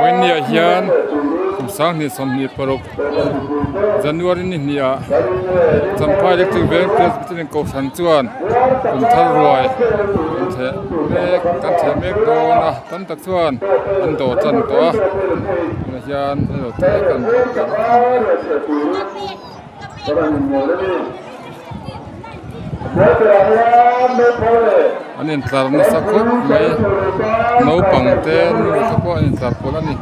วันนี้เฮียนคุณสร้างนี่สมนิปรกจันวารีนี่เนี่ยจำพายเล็กถึงเวรเพลสเป็นกษัตริย์จวนคุณทารวยคุณเทเมกกันเทเมกโดนะตั้งตักจวนอันโดจันตัวเฮียนเราเทกันอันนี้ตารนัสักคนไม่น้ปังเตนสักคนอันนี้ตารคนนี้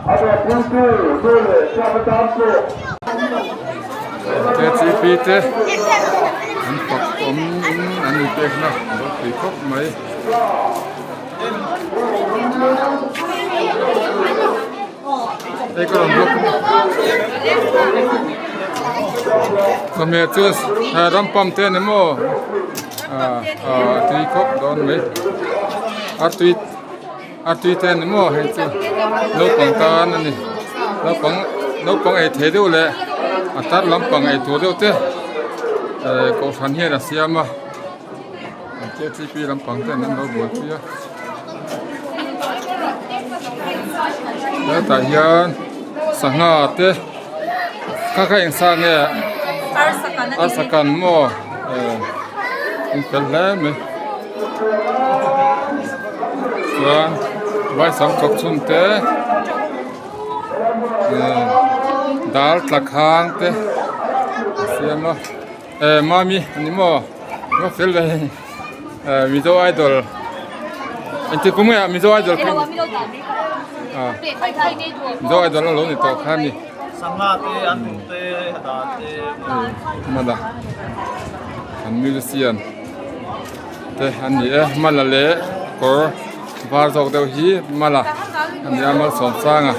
เจจีพีเตอันปักผมอันนี้เด็กนะรถปีกบไหมเอกลำบากสมัยจุดรำปั๊มเตนโมตุยคบโดนไหมตุยเตนโมเห็นจุนกปังตานั่นนี่นกปังไอเทดูเลยตัดลำปังไอตัวเดียวเต้ก็ฟันเฮียรัสเซียมาเจ้าที่ปีลำปังเต้นนั้นเราบวชเสียแล้วแต่ยันสังหารเต้ข้าใครยังสร้างเนี่ยอาสกันโมเป็นแล้วไหมส่วนไว้สองกบชุ่มเต้ดาลตะคางเต้เสียมามามีอันนี้มั้งก็ฟิลเลยมิโซไอดอลอันที่กูไม่มิโซไอดอลกันมิโซไอดอลแล้วนี่ต่อข้านี่สังฆาเตอันเตดาเตมาดาอันมิลเซียนเต้อันนี้มาละเล่ก็บาร์จอกเดียวฮีมาละอันนี้มาสอนสร้างอ่ะ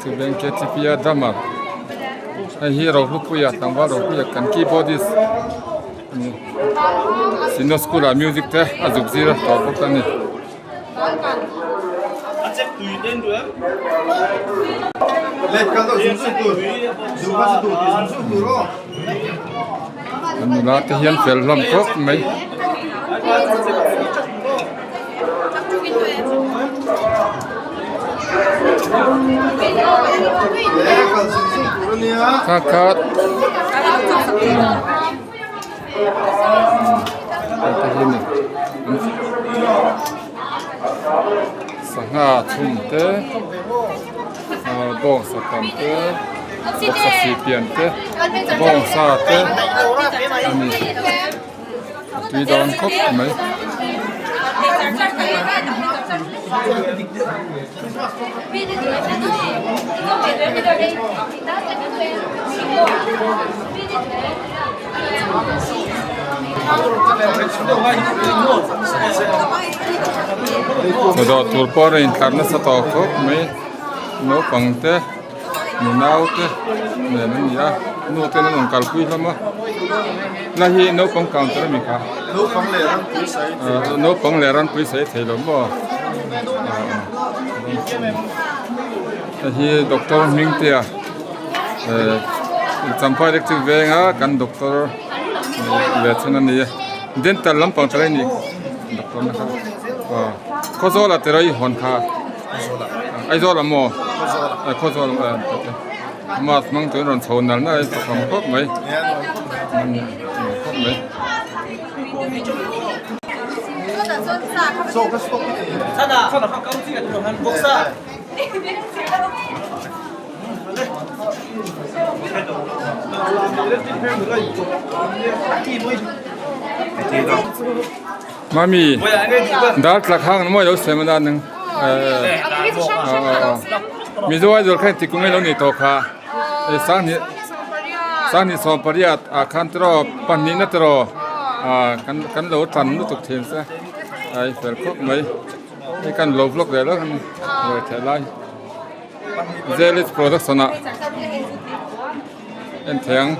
ที่เป็นเคทีพีอาดรามาไอ้ฮีเราลูกปุยตั้งว่าเราปุยกันคีย์บอร์ดิสซินโนสคูลามิวสิกเต้อาจุกซีระต่อพวกนี้อาจจะคุยเด่นด้วยเล็กกันตัวสูงสุดตัวดูว่าสุดตัวสูงสุดตัวอันนี้ละที่เฮียนเฟลลำครบไหมข้าขาดสังหารทุ่มเตะบ่งสกัมเตะบ่งสีเปลี่ยนเตะบ่งซาเตะอันนี้ตุยดอนครบไหมsudah turpor internet satu kok, me no pangte, no naute, me ya, no tenan on kalkui lama, nahi no pang counter mika, no pang leran puisai thelo mo, nahi doktor mingte ya, sampai dekti venga kan doktor, lecunan ni, dental lampang terai ni, doktor nak. 코소라 때라이 혼카 아이소라 뭐 코소라 뭐 망토는 좋은 날나 꼭 뭐. 사다 가까우지가 들어간 복사 마미 날 딱한 뭐 요새 나는 미조아이들 칸 티꾸메 롱이 도카 산이 소파리아 칸트로 판니나트로 kan lo tan nu tuk thêm sa ai fel khop mai ai kan lo vlog de lo kan rồi thế lại zelit production à em thang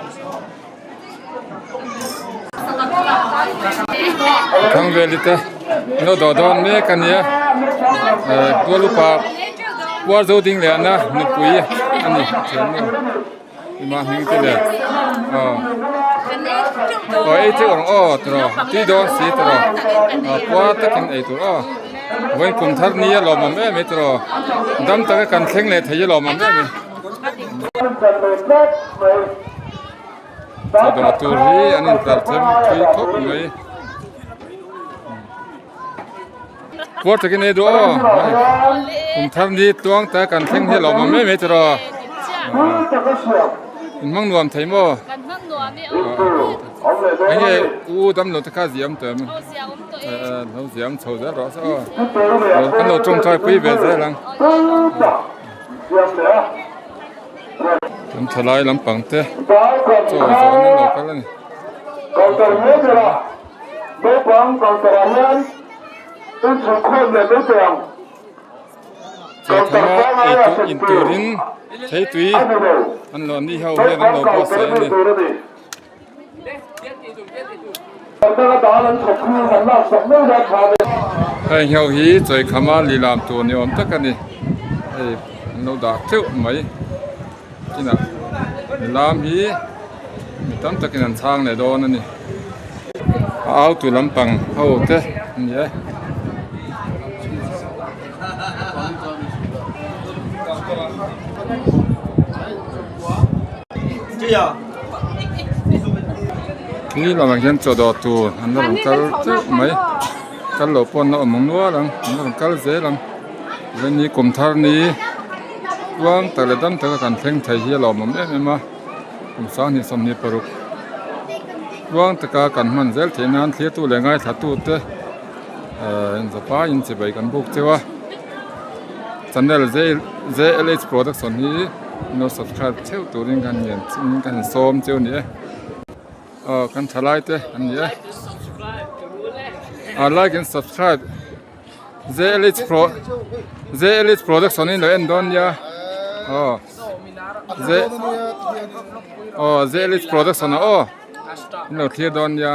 thang velite no do don me kan ya tua lupa qua dâu ding le na nu pui ani chen ma hing te le rồi ấy chứ còn ô rồi tí đó xí rồi qua tất cả ấy rồi วันคุมทัศนี้เรามาไม่ตรอดำตะกันเข่งเลยที่เรามาไม่จะดูตัวนี้อันนี้ตัดเส้นคุยครบเลยปวดตะกี้นี่ดูคุมทัศนี้ตัวงตะกันเข่งที่เรามาไม่ตรอมั่งรวมไทยมั้งไอ้เนี่ยกูตำรวจข้าเสียมเติมเราเสียมโชว์แล้วซะกันเราจงใจคุยแบบนี้ลังทำทลายลำปังเต้โจ้โจ้นั่นเรากันแล้วนี่เจ้าทำไอ้ตัวอินตูรินใช้ตุยอันหล่นที่เขาเรียกอันเราบอกเสียนี่ไอ้เหี้ยฮีใจขมาลีลามตัวนี้อมตะกันนี่ไอ้เราด่าเที่ยวไหมที่น่ะลามฮีมีตั้งตะกันทางเลยโดนนั่นนี่เอาตัวลำปังเอาเต้นี่นี่เราเห็นจอดตัวอันนั้นก็จะไม่ก็หลบปนเรามองนัวหลังอันนั้นก็เสียหลังวันนี้กลุ่มทารนี้ว่างแต่ละด้านแต่ละการเพ่งไทยที่เราไม่มากลุ่มสร้างนี่สมนิปรุกว่างแต่การมันเซลที่นั้นเสียตัวแรงไงถ้าตัวเตอินสปาอินสิไปกันบุกเจ้าจันเดลเจเอลิสโปรดักชั่นนี้เรา subscribe เท่าตัวนี้กันเงินกันซ้อมเจ้านี้กันทลายเต้อันนี้like and subscribe the elite production in the end on ya the elite production no clear on ya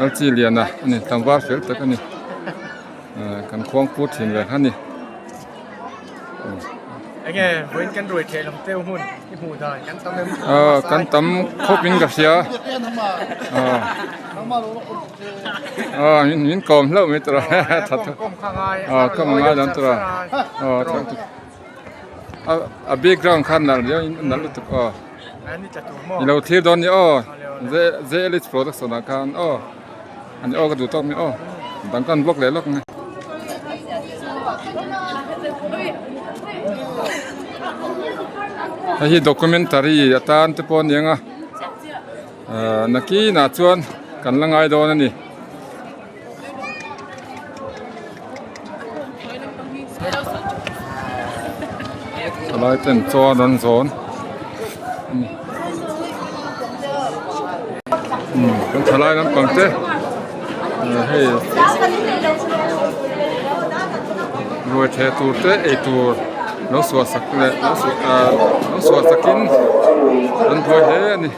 al chi lian na ani tangwa fel ta kan ni kan khong put hin le han ni anh nghe với căn đuổi thế làm tiêu hồn cái hù thời căn tâm kan tam khoping ga sia min kom lo mi tra that công khang ai kom nga dan tra a background khan na yo nal tu anh đi chặt thủ mò lo thir don yo ze elite production kan anh ga du tok mi dan kan blok le lok ngai hi documentary atan te pon yanga naki na chuan kan langai do na ni salai ten cho don zon kan salai nan pangte hey rồi thế tu te e tu nó sửa sạc lệ nó sửa sạc kín anh thôi thế này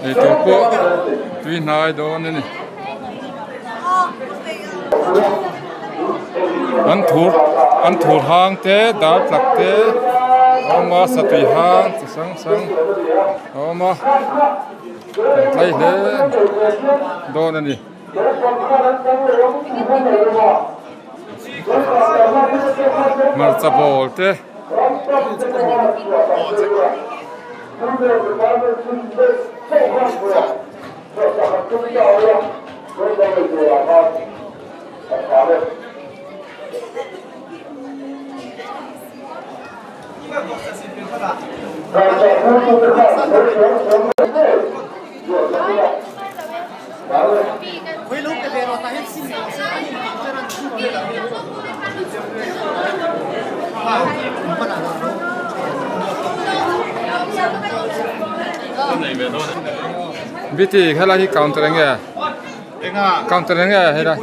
để tôi có tuy này đó này anh thua hàng thế đã lạc thế mà sát tùy hàng thì sang mà thấy thế đó này mà chả bỏ thế BT hay là cái counter anh nghe counter anh nghe hay là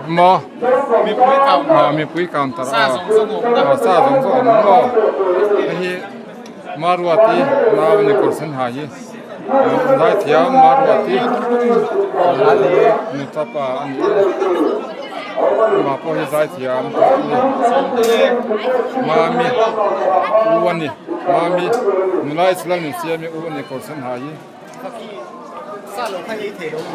mò mi pui counter sa giống mò cái maruati nào này còn sinh hài gì ได้เทียมมาวัดที่นุตปาอันนี้มาพอได้เทียมมามีอ้วนนี่มามีนุไลสลังนี่เสียมีอ้วนนี่ก็สันหาย 散了看一铁都不。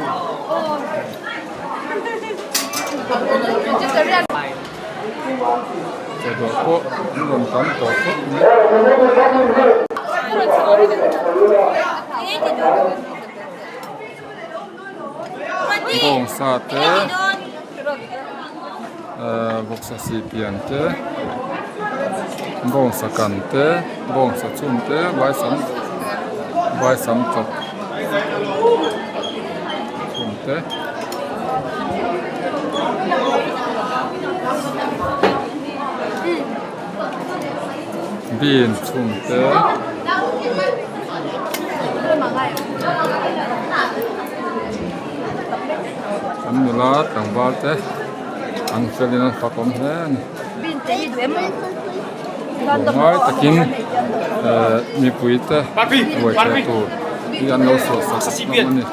จะดอกโป๊ะรวมกันดอกโป๊ะบงสาเตบงสาสีเปียนเตบงสกันเตบงสาชุนเตใบสามจบชุนเตบีนชุนเตอันนี้ลาตังบาลเตอันเฟลินันฟักอมเฮนไม่ตะกินมีปุ๋ยเตไว้แค่ตัวยันโนโซสักน้ำมันนี่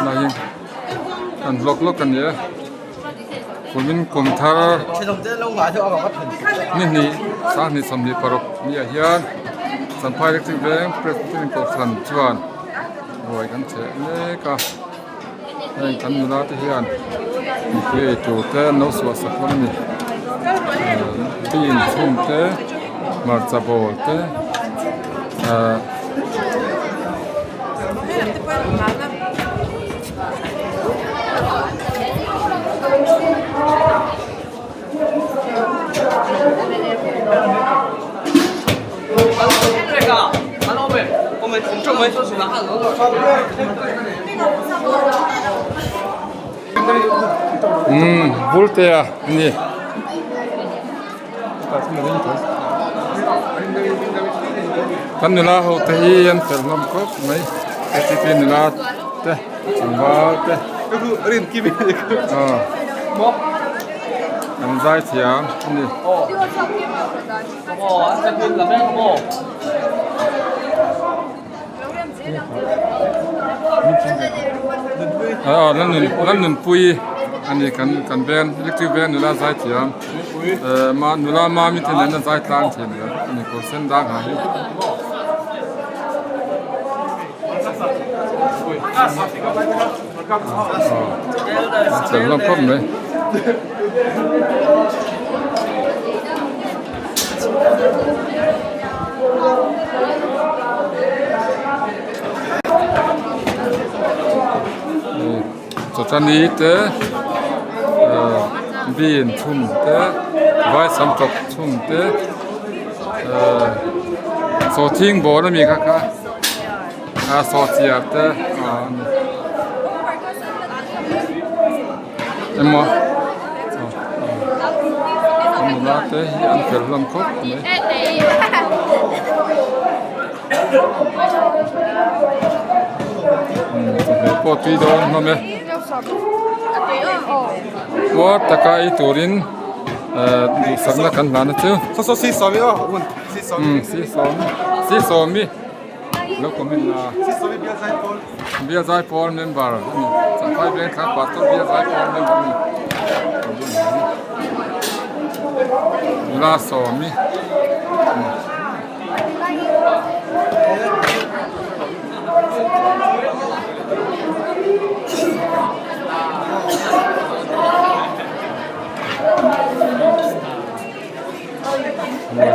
นายิงอันล็อกกันเยอะผมเป็นกลุ่มทาร์ 这种这弄完就要把它喷。 นี่สร้างนี่สมนิปรกนี่เฮียนสัมภาระที่เวงเปรตเป็นกสันจวนรวยกันเฉยเลยก็ให้กันมุลาที่เฮียนมีเพื่อจูเตนนสวัสดิ์คนนี้ปีนชุ่มเตมาจับโบเต我们正门就是拿汉楼。볼때야 니 kan nila ho te hi an fel nom kop mai ti pin nila te changwa te ก็คือเรียนกี่ปี an zai thiam ni这边怎么样？นั่นนุนปุยอันนี้กันแบนเล็กที่แบนnila zai thiam ma nila ma mi te nan zai tlang thi ni ani ko sen dang ha hi fel nom kop mai so tan ni te bin chum te vai sam tok chum te so thing bo na mi kha so chia te emma la te an fel lam kop mai po tui don no me wo takai turin du sagna kan lana chu เขา说สี่สองไม่ก็อุ่นสี่สอง si som mi lo komin la สี่สองไม่เบี้ยใจคน bia zai pol member sa pai ben kha pa to bia zai pol member la som mi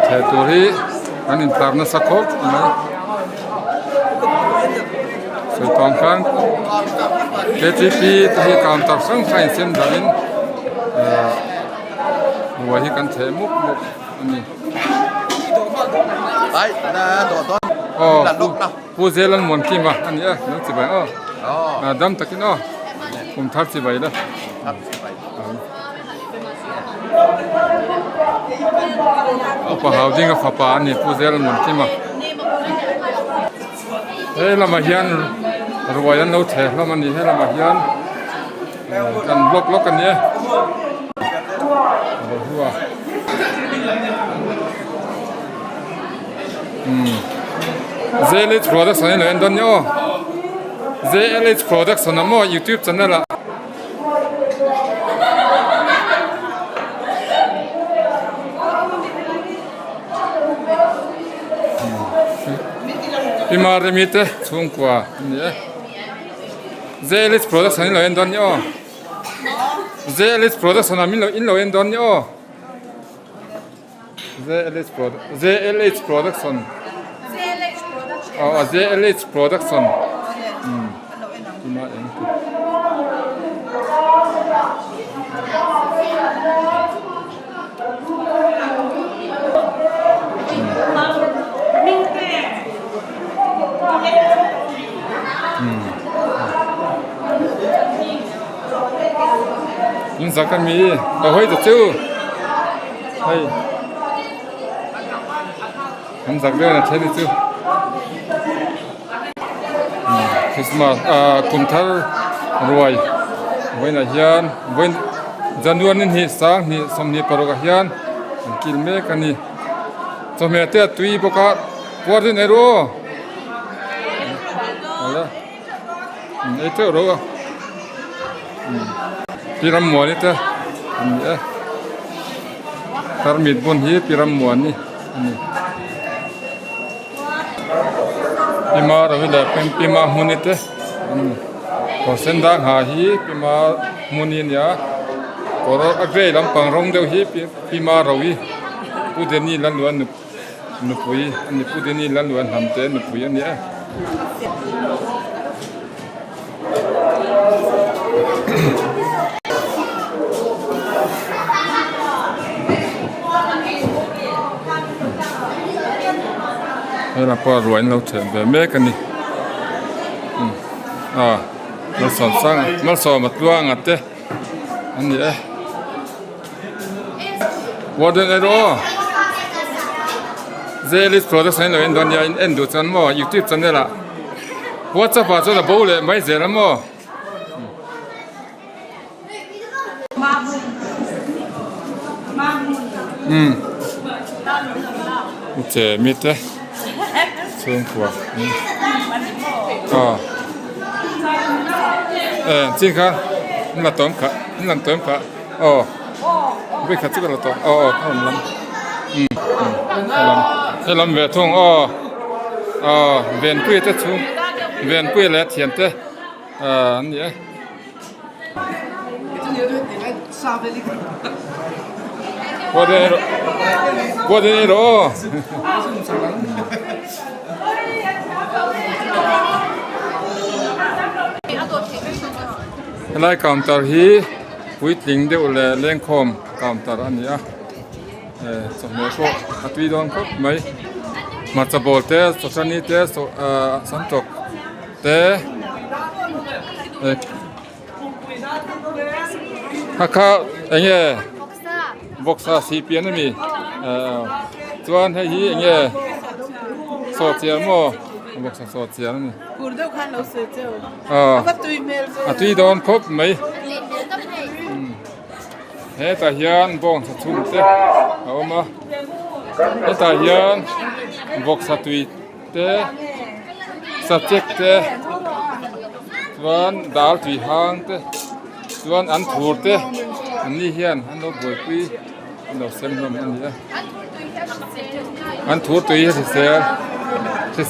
Thetori an in tarna sakot na so tongkan KTP tahi counter sang khain sem dalin wa hi kan themuk muk ani ไอ้น่าโดดต้น oh หลังลูกนะ pu zelan mon ki ma ani a no chi bai อ๋อ dam takin kum thar chi bai da ครับไป apa housing of apa ni pu zelan mon ki ma la ma hian รวยนั้นเราแถแล้วมันนี่ให้เรามาเฮียนกันบล็อกกันเนี่ยเราหัวZLH Production นี่เลยอันนี้ZLH Production นะมั่ว YouTube channel ละพี่มาเรมิเตช่วงกว่าเนี่ยZLH Production นี่เลยอันนี้ZLH Production นะมินเราอินเราอันนี้ZLH Production ZLH Production ที่มาเองยิงสักกันมีเอาให้จะชื่อให้ทำสักเรื่องนะใช่ไหมชื่อคริสต์มาสกุมทาร์รวยไว้ในเฮียนไว้จันทร์นี่สังนี่สมนี่ปรกเฮียนกิลเมกันนี่สมัยเตะตุยปกติปวดในรู้อะไรไอ้เจ้ารู้พิรามมัวนี่เจ้าทาร์มิดบนฮีพิรามมัวนี่พิมาเราเวลาเป็นพิมามุนิเตพอเส้นทางหาฮีพิมามุนิเนี่ยพอเราอักเรย์ลำปังรงเดียวฮีพิมาเราฮีผู้เดนี่ลันล้วนนุปุยอันนี้ผู้เดนี่ลันล้วนทำเต้นนุปุยอันนี้เราพอรวยเราเฉินแบบแม่กันนี่เราสอนสร้างเราสอนมาตัวงัดเต้อันนี้วันเดือนอะไรZLH Production เราเอ็นดอนยาเอ็นดูจันมั่ว YouTube จันนี่ละวัดจะพาจะโบ้เลยไม่เสียแล้วมั่วเจมิดเต้ช่วงกว่าจริงครับนี่ละต้มค่ะนี่ละต้มค่ะไม่ขัดจุกละต้มข้าวลำให้ลำเวทงเวียนปุ้ยเต้ชุ่มเวียนปุ้ยแล้วเทียนเต้นี่ว่าเดี๋ยวรอไล่กำตาฮีวิทลิงเดียวเลยเลี้ยงคอมกำตาอันนี้สมัยพวกอัตวิดอนพวกไม่มาจะบอกเตะสุชานีเตะสันตกเตะฮักข้าอย่างเงี้ยบ็อกซ่าซีเปียนมีส่วนให้ฮีอย่างเงี้ยโซเชียลมั้งบ็อกซ่าโซเชียลนี่Kurdo kan lo sejo. Apa tu email? อัตวิดอนพบไหมเฮ้ตาเฮียนบ้องสะทุ่มเตะเอามาเฮ้ตาเฮียนบอกสะตุยเตะsubjectเตะส่วนดาวตุยหางเตะส่วนอันถูเตะอันนี้เฮียนอันเราบวยปีอันเราเซมลมอันนี้อันถูตุยเ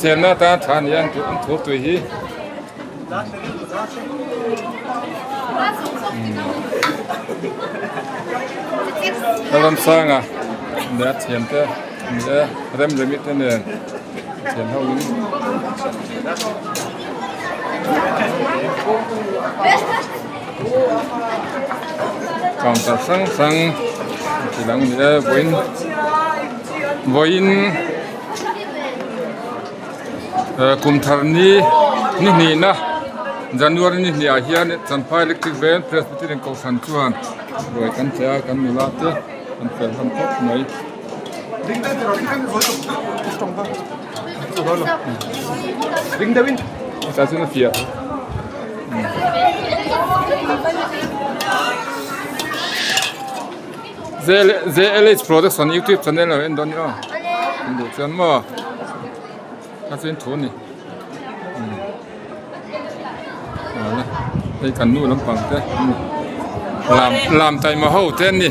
สียหน้าตาทานยันอันถูตุยเราทำสร้างเนี่ยเทียนเต้เนี่ยเริ่มมิดเนี่ยเทียนเท่านี้ก่อนจะสั่งทีหลังเนี่ยวินกุมธารณีนี่นะจันทร์นี่อาเฮียนจันทร์อิเล็กทริกเวนเพรสบิทีเรนกอสันชวนโดยกันเจ้ากันมิลาเตกันเป็นคำพูดหน่อยRing der Wind. Das ist eine 4. ZLH Production YouTube channel là em đón nhá đủ chân mà các xin thốn đi đây cần nuôi lắm bằng thế làm tay mà hậu tên đi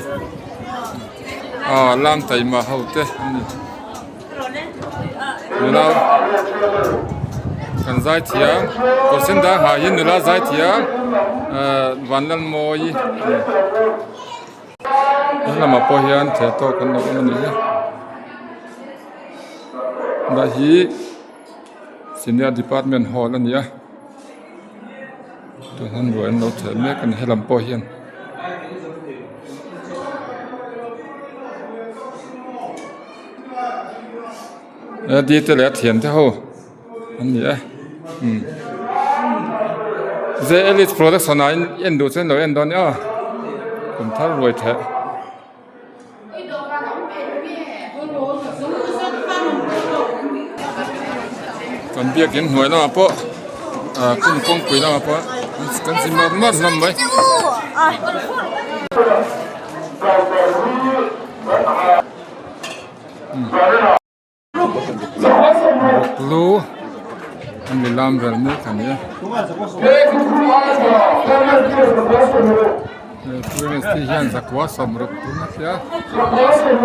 làm tay mà hậu tên đi nào cần giải thiang có xin đã hạ yên nữa là giải thiang văn lần mồi ini nama pohian ceto kan nak ini dah hi senior department hall ni ya tuhan buat no terme kan helam pohian di telah thian tahu ini ya ZLH Production ini dosen lo endon yaผมท่ารวยแท้ก่อนเบียกเห็นหวยแล้วมาเพราะกุ้งกงปุ๋ยแล้วมาเพราะกันสิมามัดลำไว้รู้อันนี้ลำแบบนี้กันเนี่ยTulen stihian zakłasam rupuna ya. Zakłasam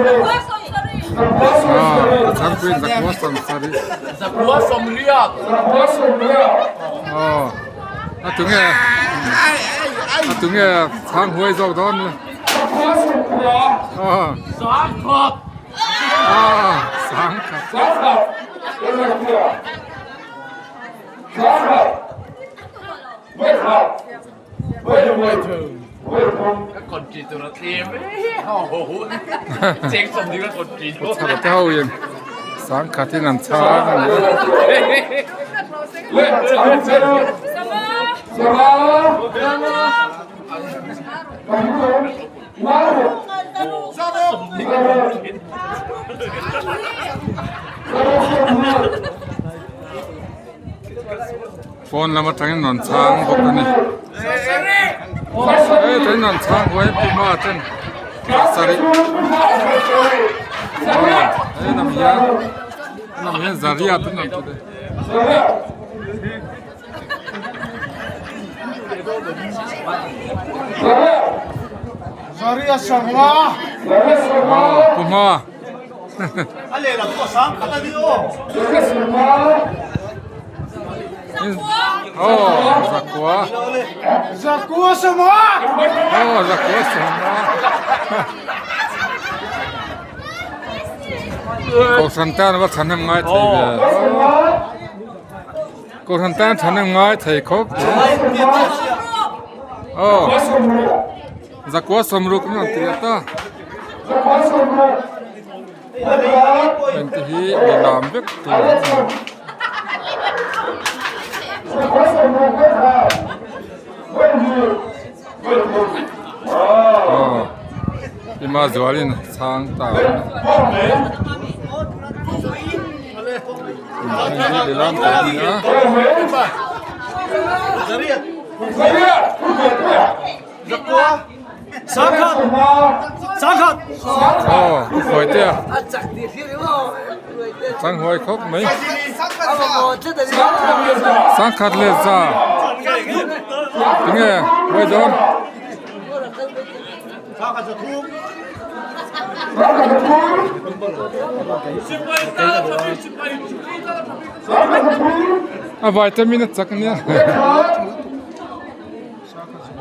zakłasam sari. Zakłasam liat. Atunge sang huay zog don. Sang khop. Sang khop. Các con chỉ tụi nó thêm chết xong thì các con chỉ thôi Thật là theo yên sáng cả thiên làm xa phone là một tránh nón sáng bốc này thấy nón sáng với Puma trên Sari đây nằm here Zaria tu nằm tu đây Zaria sama. Puma Ale la ko sang kata dio. Zakwa Zakua semua. Zakwa semua Cô Santan bắt thành ngay thầy về Cô Santan thành ngay thầy khóc Zakwa Samru cũng làm tiệt ta Bên thì để làm việc thì Ima Zualin sang tao ini di dalam tadinya Sangkat. Hồi tia sang hồi khóc mấy sang khát lên ra tiếng nghe hồi đó vitamin chắc nhá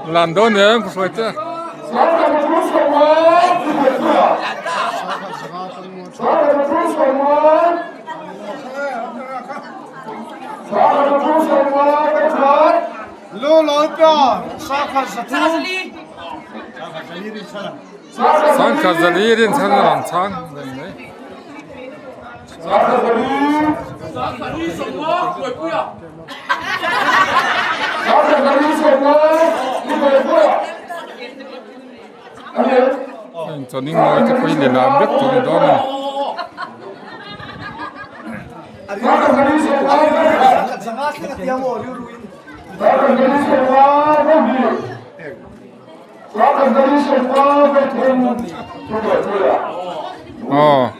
làm đó nữa có phải chứ Lo pia sangkat satu. sang khát giờ đi đến sang làm sang đấy cho nên nói cái phải để làm biết từ đó này 어.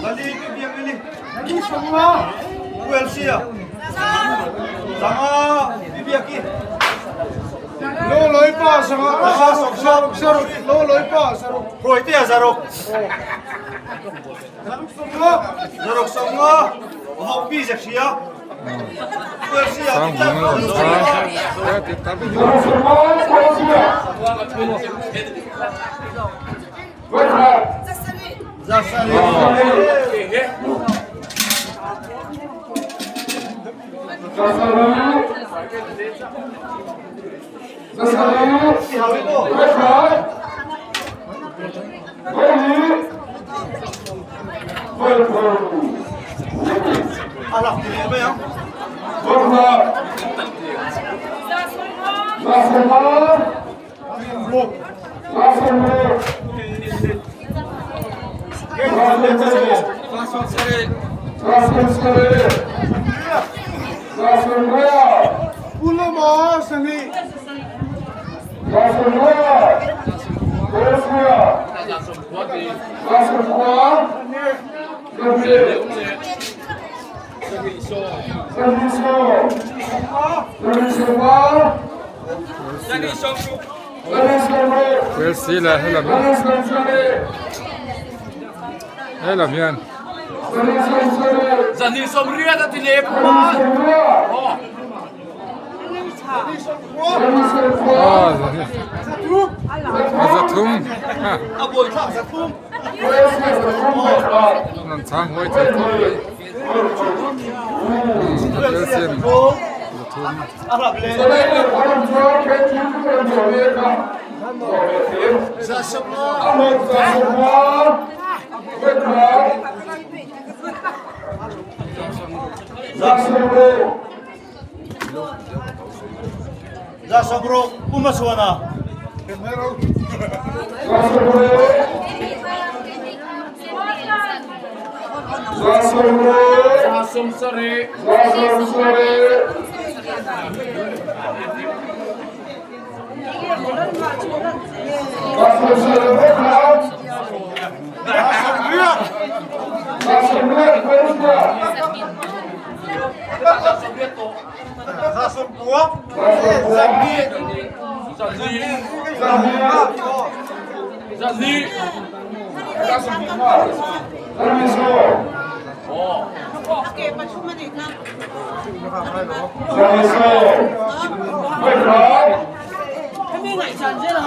Dali ke biang ini. Semua. Welsia. Sama bibi aqui. Lo loi pa saruk lo loi pa saruk. Proite Zarok. Zarok semua. Hobi Zaksia. Welsia. Alah, ini apa ya? Pulo mo sani. Welsi là hay là miền Zani somria ta tile pa. Zatum Aboi kham Zatum. nan sang hoi tai Welsi Alah, boleh. Za semua. Za sobro umaswana. Asum sore. Za semua. Zani. Okay, pachuman ito na. Kami nga isang sila.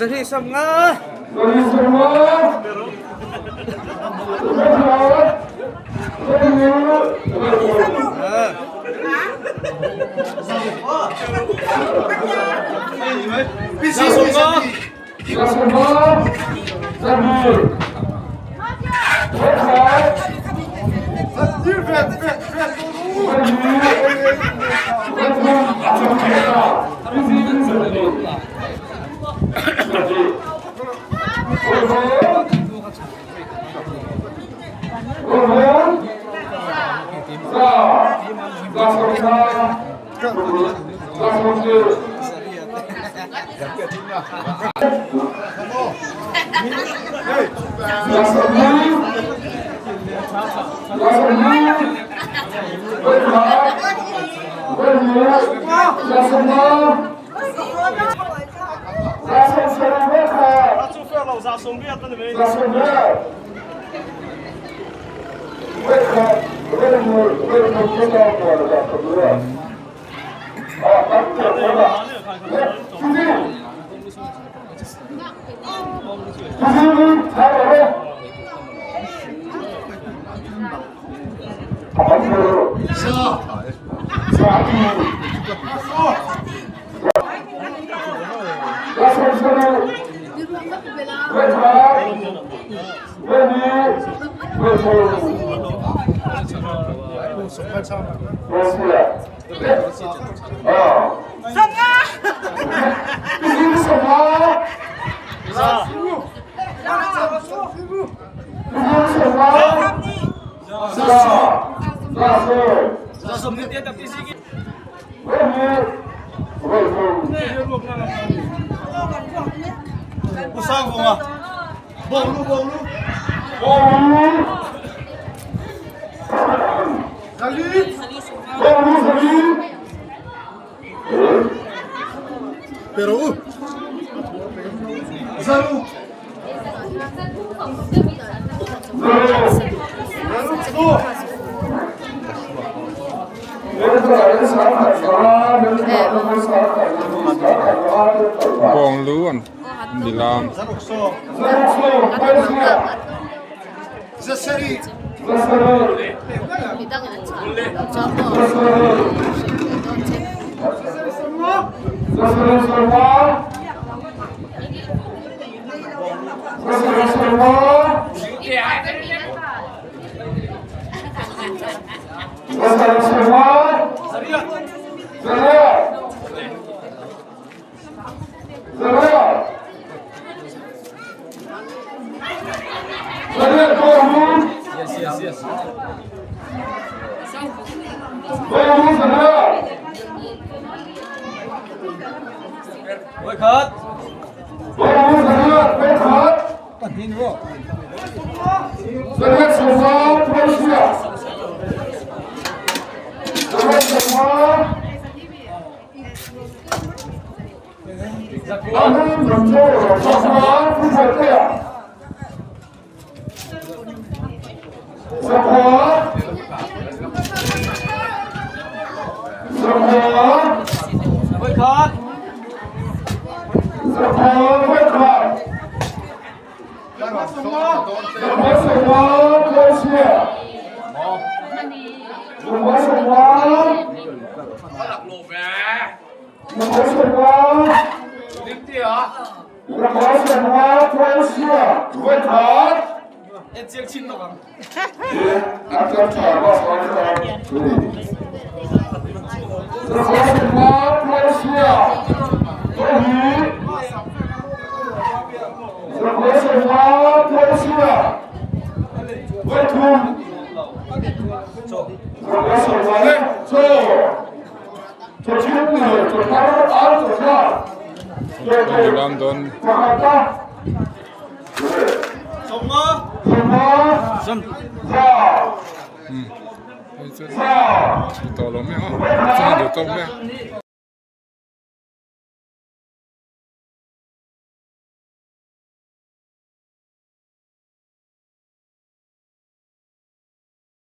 Jadi semua. Bisa semua. Bong luan di lam. Di London. Tolong ya, jangan ditutup ya.